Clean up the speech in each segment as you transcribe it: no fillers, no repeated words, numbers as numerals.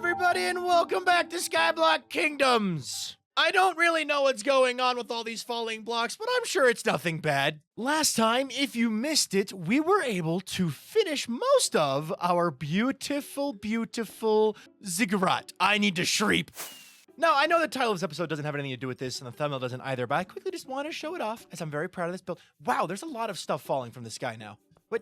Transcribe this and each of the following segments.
everybody, and welcome back to Skyblock Kingdoms. I don't really know what's going on with all these falling blocks, but I'm sure it's nothing bad. Last time, if you missed it, we were able to finish most of our beautiful, beautiful ziggurat. I need to shriek. Now, I know the title of this episode doesn't have anything to do with this, and the thumbnail doesn't either, but I quickly just want to show it off, as I'm very proud of this build. Wow, there's a lot of stuff falling from the sky now. What?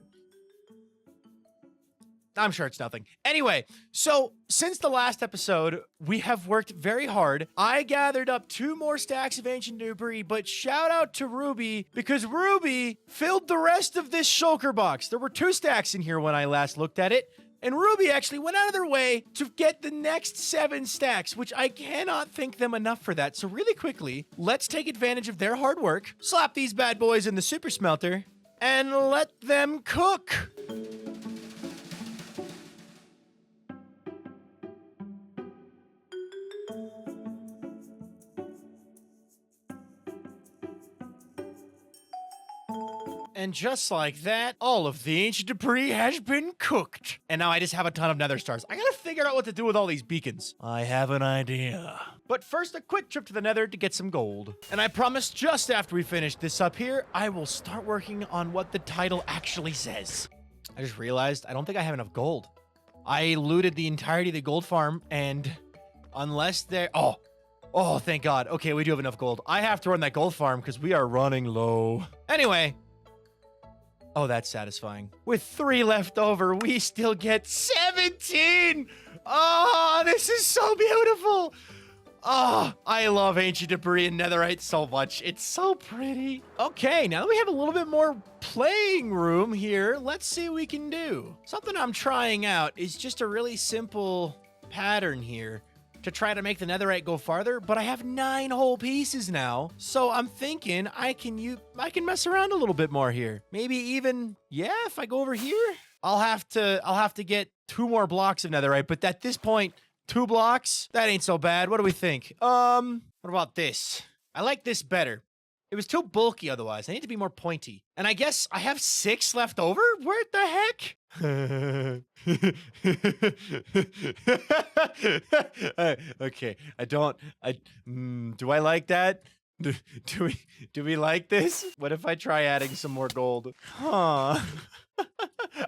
I'm sure it's nothing. Anyway, so since the last episode, we have worked very hard. I gathered up 2 more stacks of ancient debris, but shout out to Ruby, because Ruby filled the rest of this shulker box. There were 2 stacks in here when I last looked at it, and Ruby actually went out of their way to get the next 7 stacks, which I cannot thank them enough for that. So really quickly, let's take advantage of their hard work, slap these bad boys in the super smelter, and let them cook. And just like that, all of the ancient debris has been cooked. And now I just have a ton of nether stars. I gotta figure out what to do with all these beacons. I have an idea. But first, a quick trip to the nether to get some gold. And I promise just after we finish this up here, I will start working on what the title actually says. I just realized I don't think I have enough gold. I looted the entirety of the gold farm, and unless there... Oh, thank God. Okay, we do have enough gold. I have to run that gold farm because we are running low. Anyway... Oh, that's satisfying. With 3 left over, we still get 17! Oh, this is so beautiful! Oh, I love ancient debris and netherite so much. It's so pretty. Okay, now that we have a little bit more playing room here, let's see what we can do. Something I'm trying out is just a really simple pattern here to try to make the netherite go farther, but I have 9 whole pieces now. So I'm thinking I can mess around a little bit more here. Maybe even, yeah, if I go over here, I'll have to get 2 more blocks of netherite, but at this point, 2 blocks, that ain't so bad. What do we think? What about this? I like this better. It was too bulky otherwise. I need to be more pointy. And I guess I have 6 left over? Where the heck? Okay, do I like that? Do we like this? What if I try adding some more gold? Huh.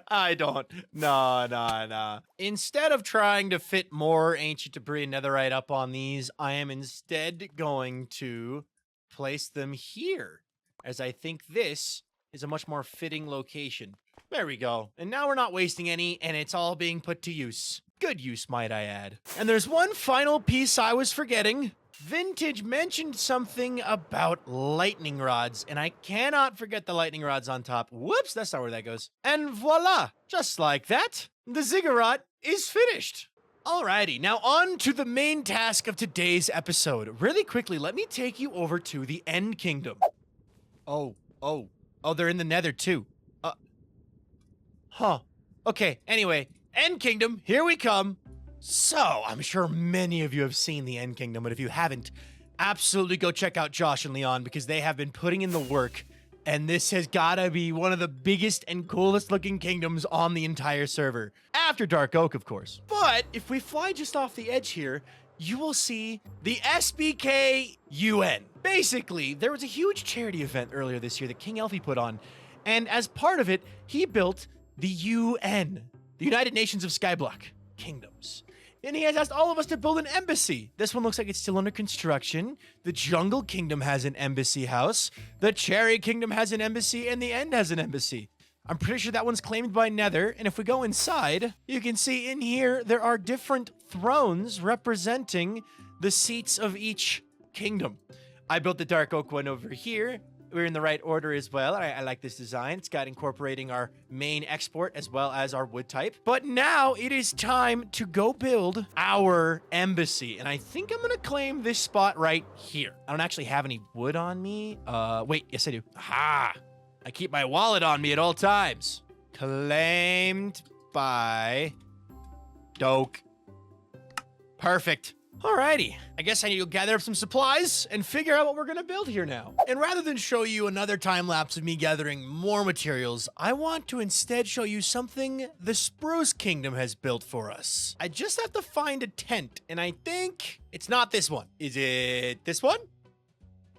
I don't. Nah. Instead of trying to fit more ancient debris and netherite up on these, I am instead going to place them here, as I think this is a much more fitting location. There we go. And now we're not wasting any, and it's all being put to use. Good use, might I add. And there's one final piece I was forgetting. Vintage mentioned something about lightning rods, and I cannot forget the lightning rods on top. Whoops, that's not where that goes. And voila, just like that, the ziggurat is finished. Alrighty, now on to the main task of today's episode. Really quickly, let me take you over to the End Kingdom. Oh, they're in the nether too. Huh. Okay, anyway, End Kingdom, here we come. So, I'm sure many of you have seen the End Kingdom, but if you haven't, absolutely go check out Josh and Leon because they have been putting in the work, and this has gotta be one of the biggest and coolest looking kingdoms on the entire server. After Dark Oak, of course. But if we fly just off the edge here, you will see the SBKUN. Basically, there was a huge charity event earlier this year that King Elfie put on, and as part of it, he built the UN, the United Nations of Skyblock Kingdoms. And he has asked all of us to build an embassy. This one looks like it's still under construction. The Jungle Kingdom has an embassy house. The Cherry Kingdom has an embassy, and the End has an embassy. I'm pretty sure that one's claimed by Nether, and if we go inside, you can see in here there are different thrones representing the seats of each kingdom. I built the Dark Oak one over here. We're in the right order as well. I like this design. It's got incorporating our main export as well as our wood type. But now it is time to go build our embassy. And I think I'm gonna claim this spot right here. I don't actually have any wood on me. Wait, yes I do. Aha! I keep my wallet on me at all times. Claimed by Doke. Perfect. Alrighty, I guess I need to gather up some supplies and figure out what we're gonna build here now. And rather than show you another time lapse of me gathering more materials, I want to instead show you something the Spruce Kingdom has built for us. I just have to find a tent, and I think it's not this one. Is it this one?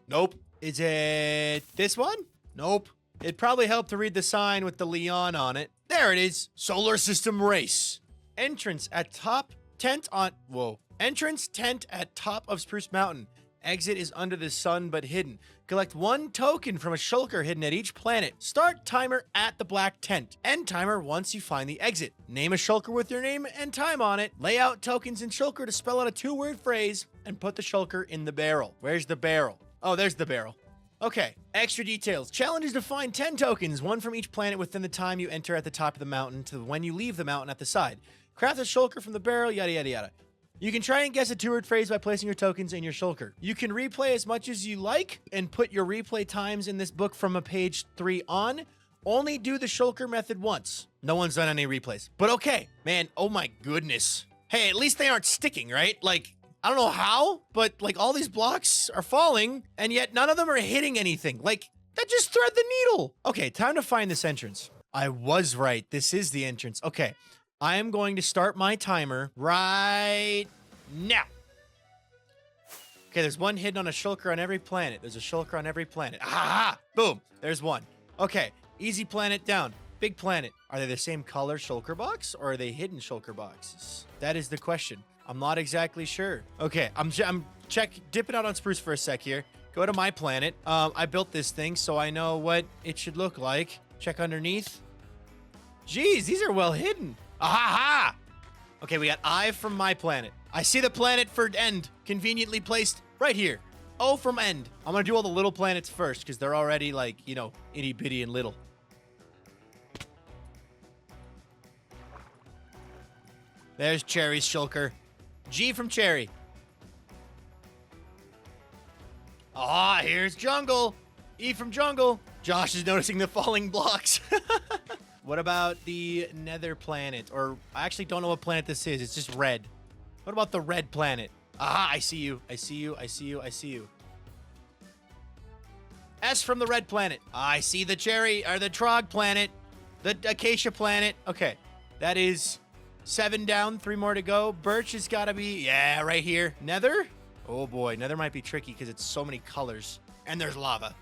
Nope. Is it this one? Nope. It'd probably help to read the sign with the Leon on it. There it is. Solar System Race. Entrance at top, tent on, whoa. Entrance tent at top of Spruce Mountain. Exit is under the sun but hidden. Collect 1 token from a shulker hidden at each planet. Start timer at the black tent. End timer once you find the exit. Name a shulker with your name and time on it. Lay out tokens in shulker to spell out a 2-word phrase and put the shulker in the barrel. Where's the barrel? Oh, there's the barrel. Okay, extra details. Challenge is to find 10 tokens, 1 from each planet within the time you enter at the top of the mountain to when you leave the mountain at the side. Craft a shulker from the barrel, yada yada yada. You can try and guess a 2-word phrase by placing your tokens in your shulker. You can replay as much as you like and put your replay times in this book from a page 3 on. Only do the shulker method once. No one's done any replays. But okay, man, oh my goodness. Hey, at least they aren't sticking, right? Like, I don't know how, but like all these blocks are falling and yet none of them are hitting anything. Like, that just thread the needle. Okay, time to find this entrance. I was right. This is the entrance. Okay. I am going to start my timer right now. Okay, there's 1 hidden on a shulker on every planet. There's a shulker on every planet. Ah, boom. There's 1. Okay, easy planet down. Big planet. Are they the same color shulker box or are they hidden shulker boxes? That is the question. I'm not exactly sure. Okay, I'm dipping out on Spruce for a sec here. Go to my planet. I built this thing, so I know what it should look like. Check underneath. Jeez, these are well hidden. Aha! Okay, we got I from my planet. I see the planet for end, conveniently placed right here. O from end. I'm gonna do all the little planets first, because they're already, like, you know, itty-bitty and little. There's Cherry's shulker. G from Cherry. Ah, here's Jungle. E from Jungle. Josh is noticing the falling blocks. What about the nether planet? Or I actually don't know what planet this is. It's just red. What about the red planet? Aha, I see you. I see you. I see you. I see you. S from the red planet. I see the cherry, or the Trog planet. The Acacia planet. Okay. That is 7 down, 3 more to go. Birch has got to be, yeah, right here. Nether? Oh boy, nether might be tricky because it's so many colors. And there's lava.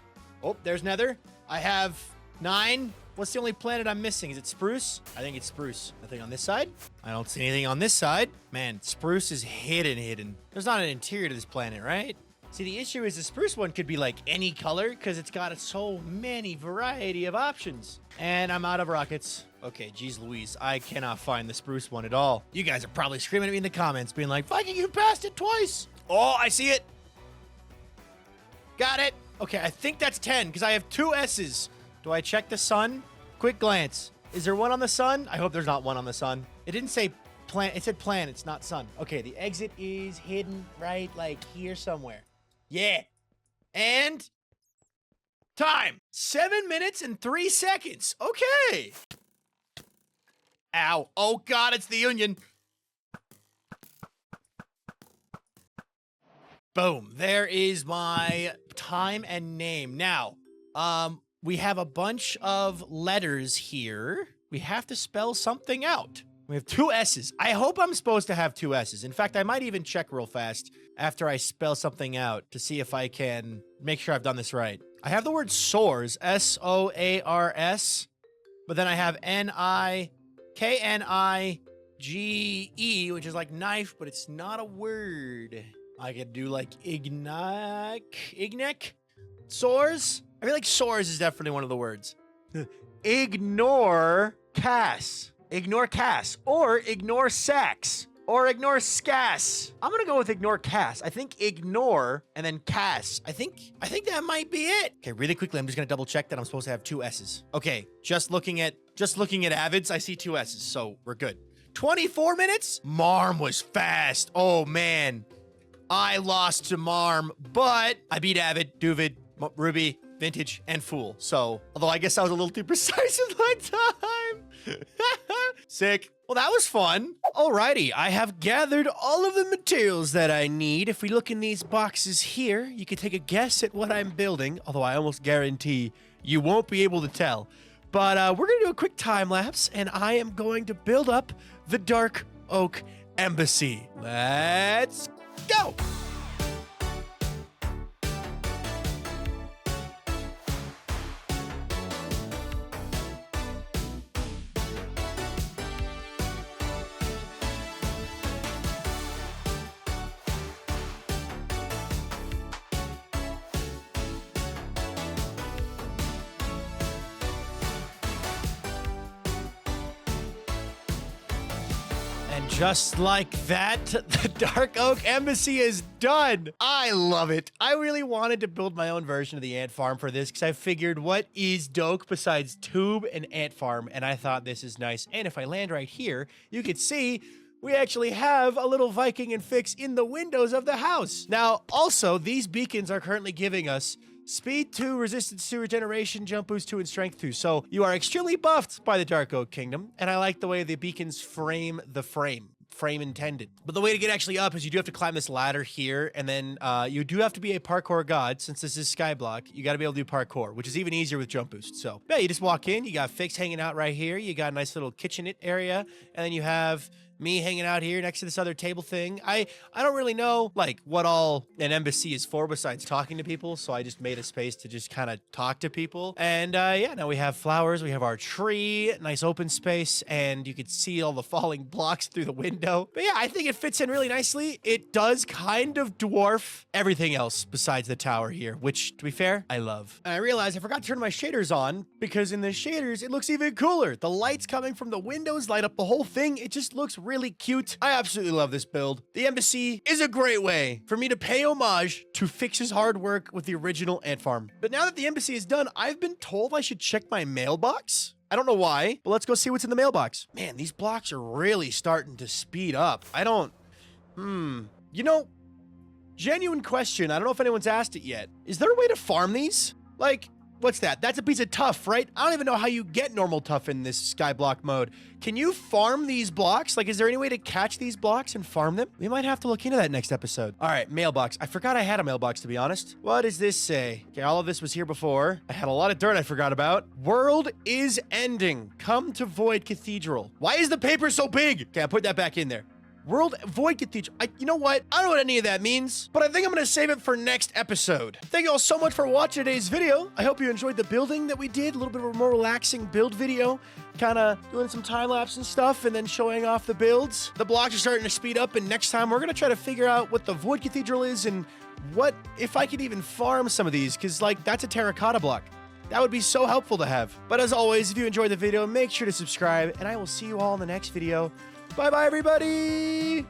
Oh, there's nether. I have 9. What's the only planet I'm missing? Is it Spruce? I think it's Spruce. Nothing on this side? I don't see anything on this side. Man, Spruce is hidden. There's not an interior to this planet, right? See, the issue is the Spruce one could be like any color because it's got so many variety of options. And I'm out of rockets. Okay, geez Louise, I cannot find the Spruce one at all. You guys are probably screaming at me in the comments being like, Viking, you passed it twice. Oh, I see it. Got it. Okay, I think that's 10 because I have 2 S's. Do I check the sun? Quick glance. Is there one on the sun? I hope there's not one on the sun. It didn't say planet. It said planets, not sun. Okay, the exit is hidden right like here somewhere. Yeah. And time. 7 minutes and 3 seconds. Okay. Ow. Oh, God, it's the Union. Boom. There is my time and name. Now, we have a bunch of letters here. We have to spell something out. We have 2 S's. I hope I'm supposed to have 2 S's. In fact, I might even check real fast after I spell something out to see if I can make sure I've done this right. I have the word soars, S-O-A-R-S, but then I have N-I-K-N-I-G-E, which is like knife, but it's not a word. I could do like ignek, soars. I feel like soars is definitely one of the words. Ignore Cass. Ignore Cass. Or ignore Sax. Or ignore Scass. I'm gonna go with ignore Cass. I think ignore and then Cass. I think that might be it. Okay, really quickly, I'm just gonna double check that I'm supposed to have 2 S's. Okay, just looking at Avids, I see 2 S's, so we're good. 24 minutes? Marm was fast. Oh man. I lost to Marm, but I beat Avid, Duvid, Ruby, Vintage, and Fool. So, although I guess I was a little too precise with my time. Sick. Well, that was fun. Alrighty, I have gathered all of the materials that I need. If we look in these boxes here, you can take a guess at what I'm building, although I almost guarantee you won't be able to tell. But we're going to do a quick time lapse, and I am going to build up the Dark Oak Embassy. Let's go! And just like that, the Dark Oak Embassy is done. I love it. I really wanted to build my own version of the ant farm for this because I figured what is doke besides tube and ant farm, and I thought this is nice. And if I land right here, you can see we actually have a little Viking and fix in the windows of the house. Now, also, these beacons are currently giving us Speed 2, Resistance 2, Regeneration, Jump Boost 2, and Strength 2. So you are extremely buffed by the Dark Oak Kingdom, and I like the way the beacons frame the frame. Frame intended. But the way to get actually up is you do have to climb this ladder here, and then you do have to be a parkour god. Since this is Skyblock, you got to be able to do parkour, which is even easier with Jump Boost. So yeah, you just walk in, you got Fix hanging out right here, you got a nice little kitchenette area, and then you have me hanging out here next to this other table thing. I don't really know like what all an embassy is for besides talking to people, so I just made a space to just kind of talk to people. And yeah, now we have flowers, we have our tree, nice open space, and you can see all the falling blocks through the window. But yeah, I think it fits in really nicely. It does kind of dwarf everything else besides the tower here, which, to be fair, I love. And I realized I forgot to turn my shaders on because in the shaders, it looks even cooler. The lights coming from the windows light up the whole thing. It just looks really cute. I absolutely love this build. The embassy is a great way for me to pay homage to Fix's hard work with the original ant farm. But now that the embassy is done, I've been told I should check my mailbox. I don't know why, but let's go see what's in the mailbox. Man, these blocks are really starting to speed up. You know, genuine question. I don't know if anyone's asked it yet. Is there a way to farm these? Like, what's that? That's a piece of tough, right? I don't even know how you get normal tough in this Skyblock mode. Can you farm these blocks? Like, is there any way to catch these blocks and farm them? We might have to look into that next episode. All right, mailbox. I forgot I had a mailbox, to be honest. What does this say? Okay, all of this was here before. I had a lot of dirt I forgot about. World is ending. Come to Void Cathedral. Why is the paper so big? Okay, I'll put that back in there. World Void Cathedral. You know what? I don't know what any of that means, but I think I'm going to save it for next episode. Thank you all so much for watching today's video. I hope you enjoyed the building that we did. A little bit of a more relaxing build video. Kind of doing some time-lapse and stuff and then showing off the builds. The blocks are starting to speed up, and next time we're going to try to figure out what the Void Cathedral is and what if I could even farm some of these, because, like, that's a terracotta block. That would be so helpful to have. But as always, if you enjoyed the video, make sure to subscribe, and I will see you all in the next video. Bye-bye, everybody!